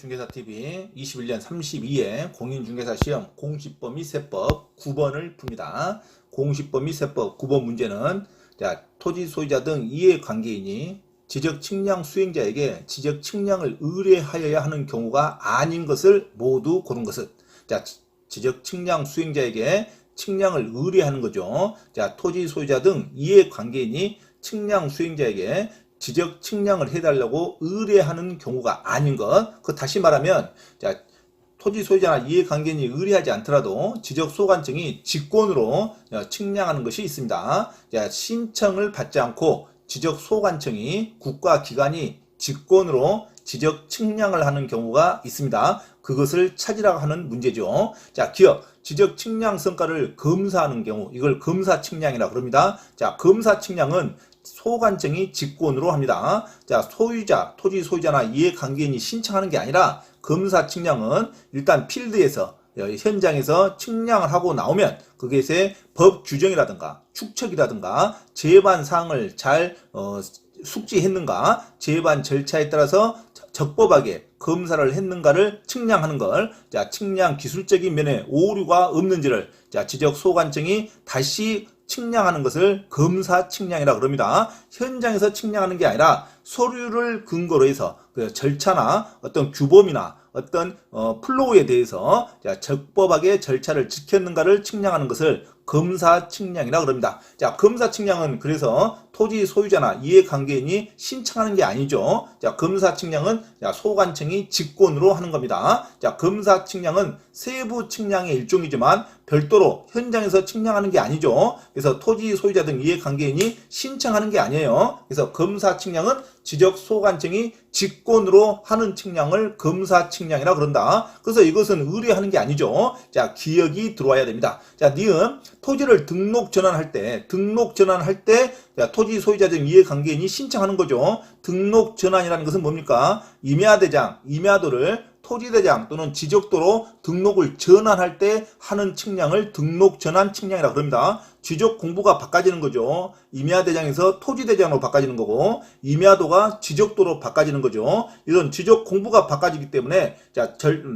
공인중개사TV 21년 32회 공인중개사 시험 공시법 및 세법 9번을 풉니다. 공시법 및 세법 9번 문제는 토지 소유자 등 이해관계인이 지적 측량 수행자에게 지적 측량을 의뢰하여야 하는 경우가 아닌 것을 모두 고른 것은 지적 측량 수행자에게 측량을 의뢰하는 거죠. 토지 소유자 등 이해관계인이 측량 수행자에게 지적 측량을 해달라고 의뢰하는 경우가 아닌 것. 다시 말하면 토지 소유자나 이해관계인이 의뢰하지 않더라도 지적 소관청이 직권으로 측량하는 것이 있습니다. 신청을 받지 않고 지적 소관청이 국가기관이 직권으로 지적 측량을 하는 경우가 있습니다. 그것을 찾으라고 하는 문제죠. 기억, 지적 측량 성과를 검사하는 경우, 이걸 검사 측량이라고 그럽니다. 검사 측량은 소관청이 직권으로 합니다. 소유자, 토지 소유자나 이해관계인이 신청하는 게 아니라 검사 측량은 일단 필드에서 현장에서 측량을 하고 나오면 그것의 법 규정이라든가 축척이라든가 재반 사항을 잘 숙지했는가, 재반 절차에 따라서 적법하게 검사를 했는가를 측량하는 걸, 측량 기술적인 면에 오류가 없는지를 지적 소관청이 다시 측량하는 것을 검사 측량이라고 그럽니다. 현장에서 측량하는 게 아니라 서류를 근거로 해서 그 절차나 어떤 규범이나 어떤 플로우에 대해서 적법하게 절차를 지켰는가를 측량하는 것을 검사 측량이라고 그럽니다. 검사 측량은 그래서 토지 소유자나 이해관계인이 신청하는 게 아니죠. 검사 측량은 소관청이 직권으로 하는 겁니다. 검사 측량은 세부 측량의 일종이지만 별도로 현장에서 측량하는 게 아니죠. 그래서 토지 소유자 등 이해관계인이 신청하는 게 아니에요. 그래서 검사 측량은 지적 소관청이 직권으로 하는 측량을 검사 측량이라고 그런다. 그래서 이것은 의뢰하는 게 아니죠. 기억이 들어와야 됩니다. 니은 토지를 등록 전환할 때 토지 소유자 등 이해관계인이 신청하는 거죠. 등록 전환이라는 것은 뭡니까? 임야대장, 임야도를 토지대장 또는 지적도로 등록을 전환할 때 하는 측량을 등록 전환 측량이라고 그럽니다. 지적 공부가 바꿔지는 거죠. 임야대장에서 토지대장으로 바꿔지는 거고, 임야도가 지적도로 바꿔지는 거죠. 이런 지적 공부가 바꿔지기 때문에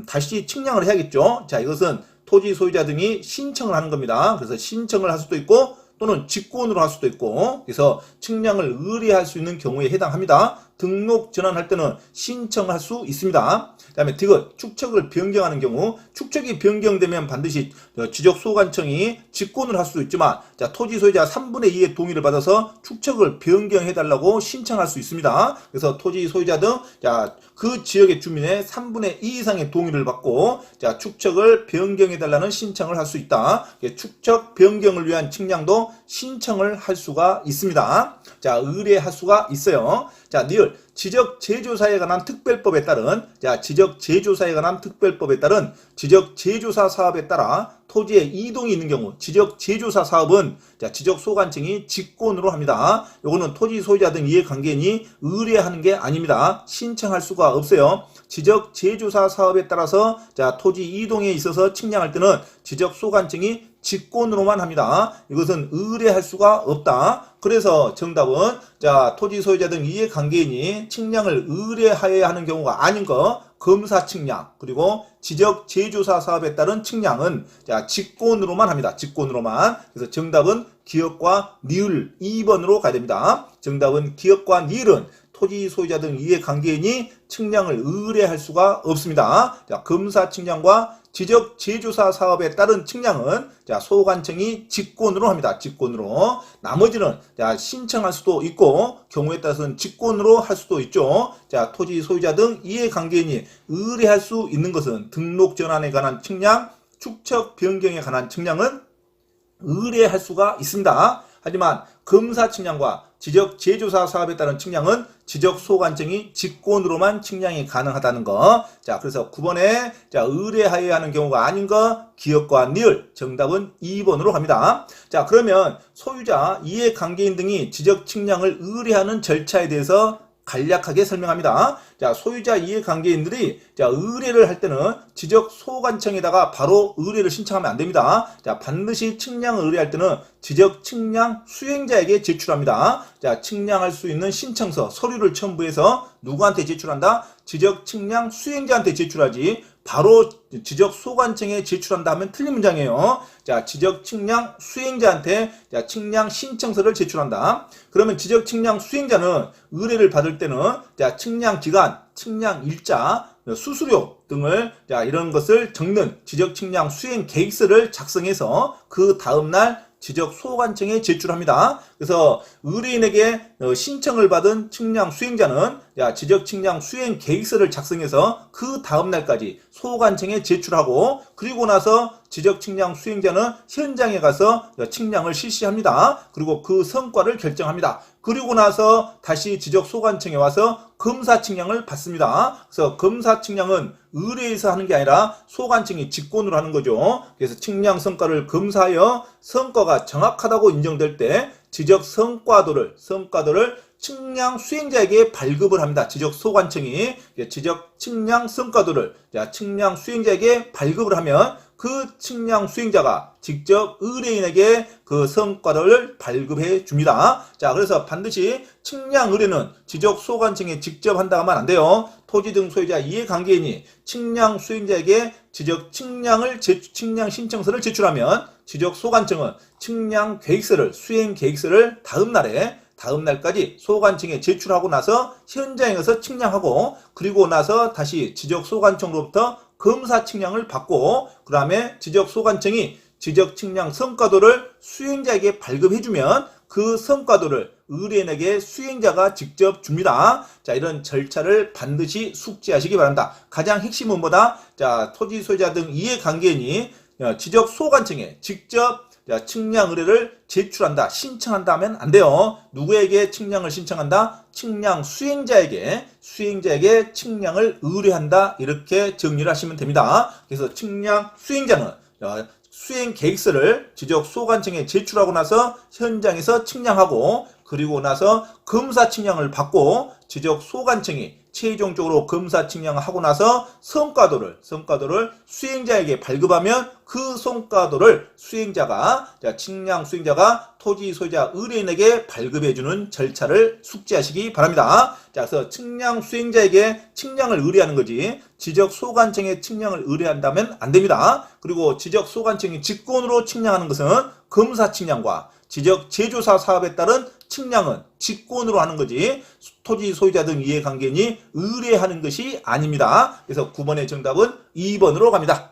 다시 측량을 해야겠죠. 이것은 토지 소유자 등이 신청을 하는 겁니다. 그래서 신청을 할 수도 있고 또는 직권으로 할 수도 있고, 그래서 측량을 의뢰할 수 있는 경우에 해당합니다. 등록 전환할 때는 신청할 수 있습니다. 그 다음에 디귿, 축척을 변경하는 경우, 축척이 변경되면 반드시 지적 소관청이 직권을 할 수도 있지만, 토지 소유자 3분의 2의 동의를 받아서 축척을 변경해달라고 신청할 수 있습니다. 그래서 토지 소유자 등 그 지역의 주민의 3분의 2 이상의 동의를 받고 축척을 변경해달라는 신청을 할 수 있다. 축척 변경을 위한 측량도 신청을 할 수가 있습니다. 의뢰할 수가 있어요. 니을, 지적 제조사에 관한 특별법에 따른 지적 제조사 사업에 따라 토지에 이동이 있는 경우, 지적 제조사 사업은 지적 소관청이 직권으로 합니다. 요거는 토지 소유자 등 이해관계인이 의뢰하는 게 아닙니다. 신청할 수가 없어요. 지적 제조사 사업에 따라서 토지 이동에 있어서 측량할 때는 지적 소관청이 직권으로만 합니다. 이것은 의뢰할 수가 없다. 그래서 정답은 토지 소유자 등 이해관계인이 측량을 의뢰하여야 하는 경우가 아닌 것, 검사 측량, 그리고 지적 제조사 사업에 따른 측량은 직권으로만 합니다. 직권으로만. 그래서 정답은 기역과 니을 2번으로 가야 됩니다. 정답은 기역과 니을은 토지 소유자 등 이해관계인이 측량을 의뢰할 수가 없습니다. 검사 측량과 지적 제조사 사업에 따른 측량은 소관청이 직권으로 합니다. 직권으로. 나머지는 신청할 수도 있고 경우에 따라서는 직권으로 할 수도 있죠. 토지 소유자 등 이해관계인이 의뢰할 수 있는 것은 등록 전환에 관한 측량, 축척 변경에 관한 측량은 의뢰할 수가 있습니다. 하지만 검사 측량과 지적 제조사 사업에 따른 측량은 지적 소관청이 직권으로만 측량이 가능하다는 거. 그래서 9번에 의뢰하여야 하는 경우가 아닌 거, 기역과 니을. 정답은 2번으로 갑니다. 그러면 소유자, 이해관계인 등이 지적 측량을 의뢰하는 절차에 대해서 간략하게 설명합니다. 자, 소유자 이해관계인들이 자, 의뢰를 할 때는 지적소관청에다가 바로 의뢰를 신청하면 안 됩니다. 자, 반드시 측량을 의뢰할 때는 지적 측량 수행자에게 제출합니다. 자, 측량할 수 있는 신청서, 서류를 첨부해서 누구한테 제출한다? 지적 측량 수행자한테 제출하지. 바로 지적 소관청에 제출한다 하면 틀린 문장이에요. 자, 지적 측량 수행자한테 자, 측량 신청서를 제출한다. 그러면 지적 측량 수행자는 의뢰를 받을 때는 자, 측량 기간, 측량 일자, 수수료 등을 자, 이런 것을 적는 지적 측량 수행 계획서를 작성해서 그 다음날 지적 소관청에 제출합니다. 그래서 의뢰인에게 신청을 받은 측량 수행자는 지적 측량 수행 계획서를 작성해서 그 다음 날까지 소관청에 제출하고, 그리고 나서 지적 측량 수행자는 현장에 가서 측량을 실시합니다. 그리고 그 성과를 결정합니다. 그리고 나서 다시 지적 소관청에 와서 검사 측량을 받습니다. 그래서 검사 측량은 의뢰에서 하는 게 아니라 소관청이 직권으로 하는 거죠. 그래서 측량 성과를 검사하여 성과가 정확하다고 인정될 때 지적 성과도를 측량 수행자에게 발급을 합니다. 지적 소관청이 지적 측량 성과도를 측량 수행자에게 발급을 하면 그 측량 수행자가 직접 의뢰인에게 그 성과를 발급해 줍니다. 자, 그래서 반드시 측량 의뢰는 지적 소관청에 직접 한다 하면 안 돼요. 토지 등 소유자 이해관계인이 측량 수행자에게 지적 측량 신청서를 제출하면 지적 소관청은 측량 계획서를, 수행 계획서를 다음 날까지 소관청에 제출하고 나서 현장에 가서 측량하고, 그리고 나서 다시 지적 소관청으로부터 검사 측량을 받고, 그 다음에 지적 소관청이 지적 측량 성과도를 수행자에게 발급해주면 그 성과도를 의뢰인에게 수행자가 직접 줍니다. 자, 이런 절차를 반드시 숙지하시기 바랍니다. 가장 핵심은 뭐다? 자, 토지 소유자 등 이해관계인이 지적 소관청에 직접 측량 의뢰를 제출한다, 신청한다 하면 안 돼요. 누구에게 측량을 신청한다? 측량 수행자에게 측량을 의뢰한다. 이렇게 정리를 하시면 됩니다. 그래서 측량 수행자는 수행 계획서를 지적 소관청에 제출하고 나서 현장에서 측량하고, 그리고 나서 검사 측량을 받고 지적 소관청이 최종적으로 검사 측량을 하고 나서 성과도를 수행자에게 발급하면 그 성과도를 측량 수행자가 토지 소유자 의뢰인에게 발급해주는 절차를 숙지하시기 바랍니다. 자, 그래서 측량 수행자에게 측량을 의뢰하는 거지 지적 소관청에 측량을 의뢰한다면 안 됩니다. 그리고 지적 소관청이 직권으로 측량하는 것은 검사 측량과 지적 제조사 사업에 따른 측량은 직권으로 하는 거지 토지 소유자 등 이해관계인이 의뢰하는 것이 아닙니다. 그래서 9번의 정답은 2번으로 갑니다.